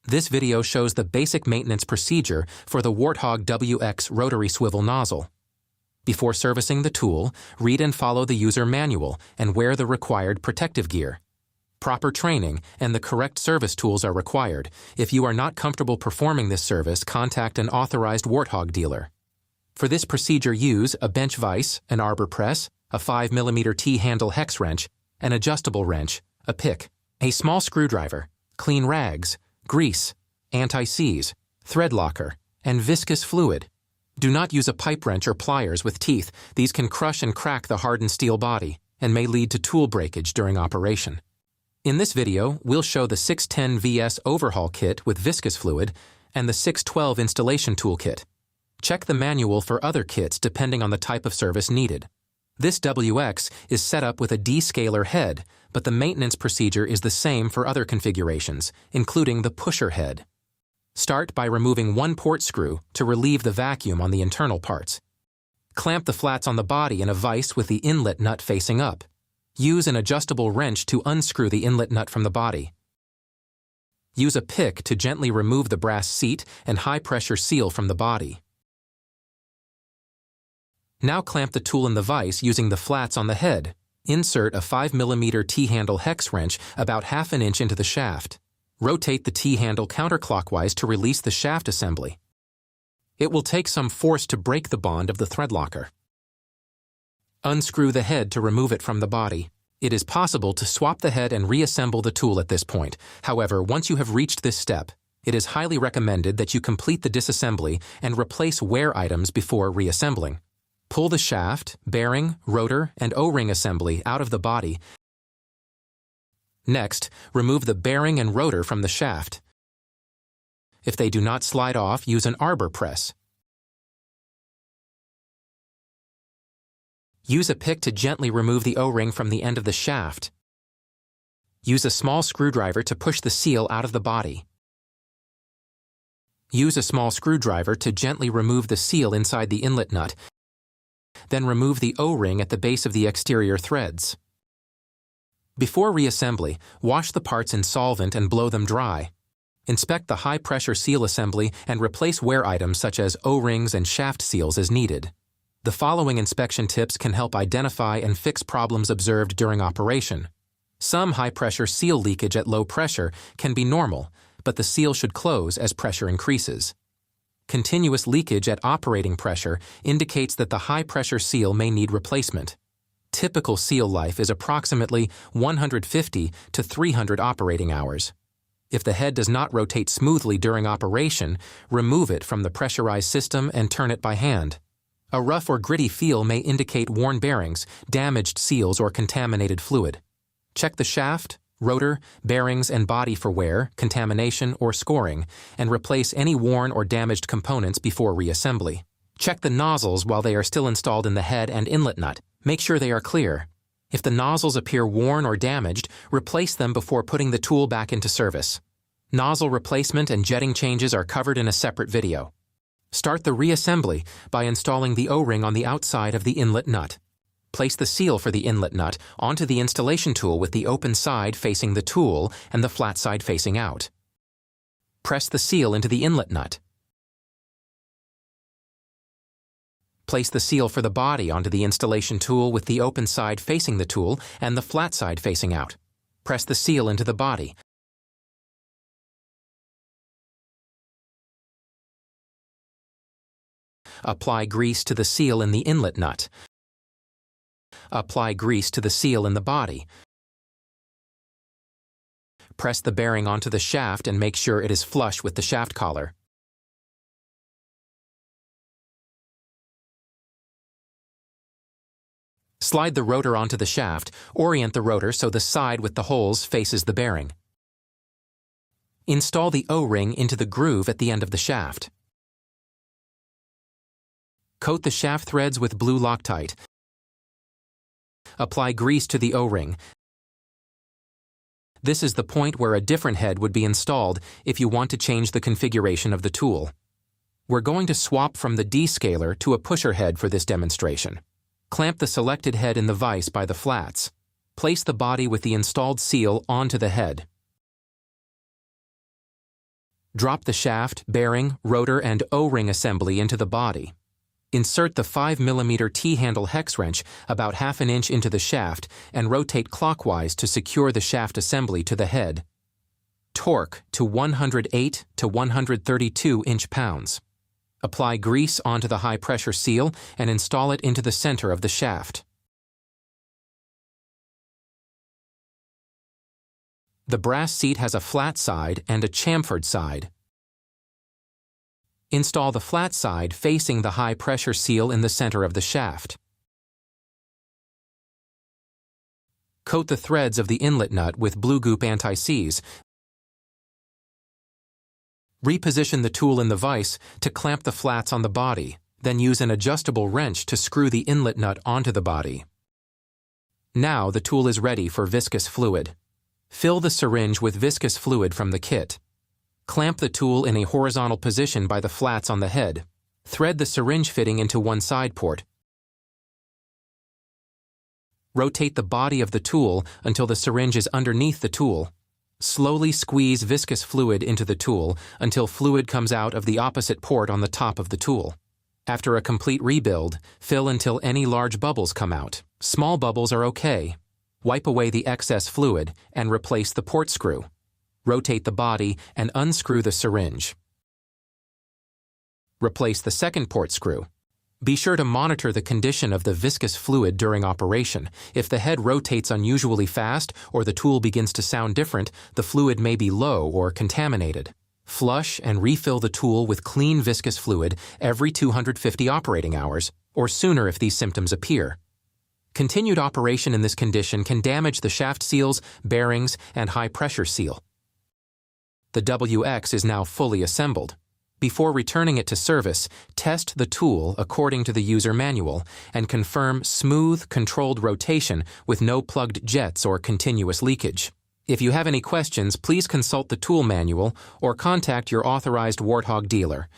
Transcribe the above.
This video shows the basic maintenance procedure for the Warthog WX rotary swivel nozzle. Before servicing the tool, read and follow the user manual and wear the required protective gear. Proper training and the correct service tools are required. If you are not comfortable performing this service, contact an authorized Warthog dealer. For this procedure, use a bench vise, an arbor press, a 5mm T-handle hex wrench, an adjustable wrench, a pick, a small screwdriver, clean rags, grease, anti-seize, thread locker, and viscous fluid. Do not use a pipe wrench or pliers with teeth. These can crush and crack the hardened steel body and may lead to tool breakage during operation. In this video, we'll show the 610 VS overhaul kit with viscous fluid and the 612 installation toolkit. Check the manual for other kits depending on the type of service needed. This WX is set up with a Descaler head, but the maintenance procedure is the same for other configurations, including the pusher head. Start by removing one port screw to relieve the vacuum on the internal parts. Clamp the flats on the body in a vise with the inlet nut facing up. Use an adjustable wrench to unscrew the inlet nut from the body. Use a pick to gently remove the brass seat and high-pressure seal from the body. Now clamp the tool in the vise using the flats on the head. Insert a 5mm T-handle hex wrench about ½ inch into the shaft. Rotate the T-handle counterclockwise to release the shaft assembly. It will take some force to break the bond of the thread locker. Unscrew the head to remove it from the body. It is possible to swap the head and reassemble the tool at this point. However, once you have reached this step, it is highly recommended that you complete the disassembly and replace wear items before reassembling. Pull the shaft, bearing, rotor, and O-ring assembly out of the body. Next, remove the bearing and rotor from the shaft. If they do not slide off, use an arbor press. Use a pick to gently remove the O-ring from the end of the shaft. Use a small screwdriver to push the seal out of the body. Use a small screwdriver to gently remove the seal inside the inlet nut. Then remove the O-ring at the base of the exterior threads. Before reassembly, wash the parts in solvent and blow them dry. Inspect the high-pressure seal assembly and replace wear items such as O-rings and shaft seals as needed. The following inspection tips can help identify and fix problems observed during operation. Some high-pressure seal leakage at low pressure can be normal, but the seal should close as pressure increases. Continuous leakage at operating pressure indicates that the high-pressure seal may need replacement. Typical seal life is approximately 150 to 300 operating hours. If the head does not rotate smoothly during operation, remove it from the pressurized system and turn it by hand. A rough or gritty feel may indicate worn bearings, damaged seals, or contaminated fluid. Check the shaft, rotor, bearings, and body for wear, contamination, or scoring, and replace any worn or damaged components before reassembly. Check the nozzles while they are still installed in the head and inlet nut. Make sure they are clear. If the nozzles appear worn or damaged, replace them before putting the tool back into service. Nozzle replacement and jetting changes are covered in a separate video. Start the reassembly by installing the O-ring on the outside of the inlet nut. Place the seal for the inlet nut onto the installation tool with the open side facing the tool and the flat side facing out. Press the seal into the inlet nut. Place the seal for the body onto the installation tool with the open side facing the tool and the flat side facing out. Press the seal into the body. Apply grease to the seal in the inlet nut. Apply grease to the seal in the body. Press the bearing onto the shaft and make sure it is flush with the shaft collar. Slide the rotor onto the shaft. Orient the rotor so the side with the holes faces the bearing. Install the O-ring into the groove at the end of the shaft. Coat the shaft threads with blue Loctite. Apply grease to the O-ring. This is the point where a different head would be installed if you want to change the configuration of the tool. We're going to swap from the Descaler to a pusher head for this demonstration. Clamp the selected head in the vise by the flats. Place the body with the installed seal onto the head. Drop the shaft, bearing, rotor, and O-ring assembly into the body. Insert the 5 mm T-handle hex wrench about half an inch into the shaft and rotate clockwise to secure the shaft assembly to the head. Torque to 108 to 132 inch-pounds. Apply grease onto the high-pressure seal and install it into the center of the shaft. The brass seat has a flat side and a chamfered side. Install the flat side facing the high-pressure seal in the center of the shaft. Coat the threads of the inlet nut with blue goop anti-seize. Reposition the tool in the vise to clamp the flats on the body, then use an adjustable wrench to screw the inlet nut onto the body. Now the tool is ready for viscous fluid. Fill the syringe with viscous fluid from the kit. Clamp the tool in a horizontal position by the flats on the head. Thread the syringe fitting into one side port. Rotate the body of the tool until the syringe is underneath the tool. Slowly squeeze viscous fluid into the tool until fluid comes out of the opposite port on the top of the tool. After a complete rebuild, fill until any large bubbles come out. Small bubbles are okay. Wipe away the excess fluid and replace the port screw. Rotate the body and unscrew the syringe. Replace the second port screw. Be sure to monitor the condition of the viscous fluid during operation. If the head rotates unusually fast or the tool begins to sound different, the fluid may be low or contaminated. Flush and refill the tool with clean viscous fluid every 250 operating hours, or sooner if these symptoms appear. Continued operation in this condition can damage the shaft seals, bearings, and high-pressure seal. The WX is now fully assembled. Before returning it to service, test the tool according to the user manual and confirm smooth, controlled rotation with no plugged jets or continuous leakage. If you have any questions, please consult the tool manual or contact your authorized Warthog dealer.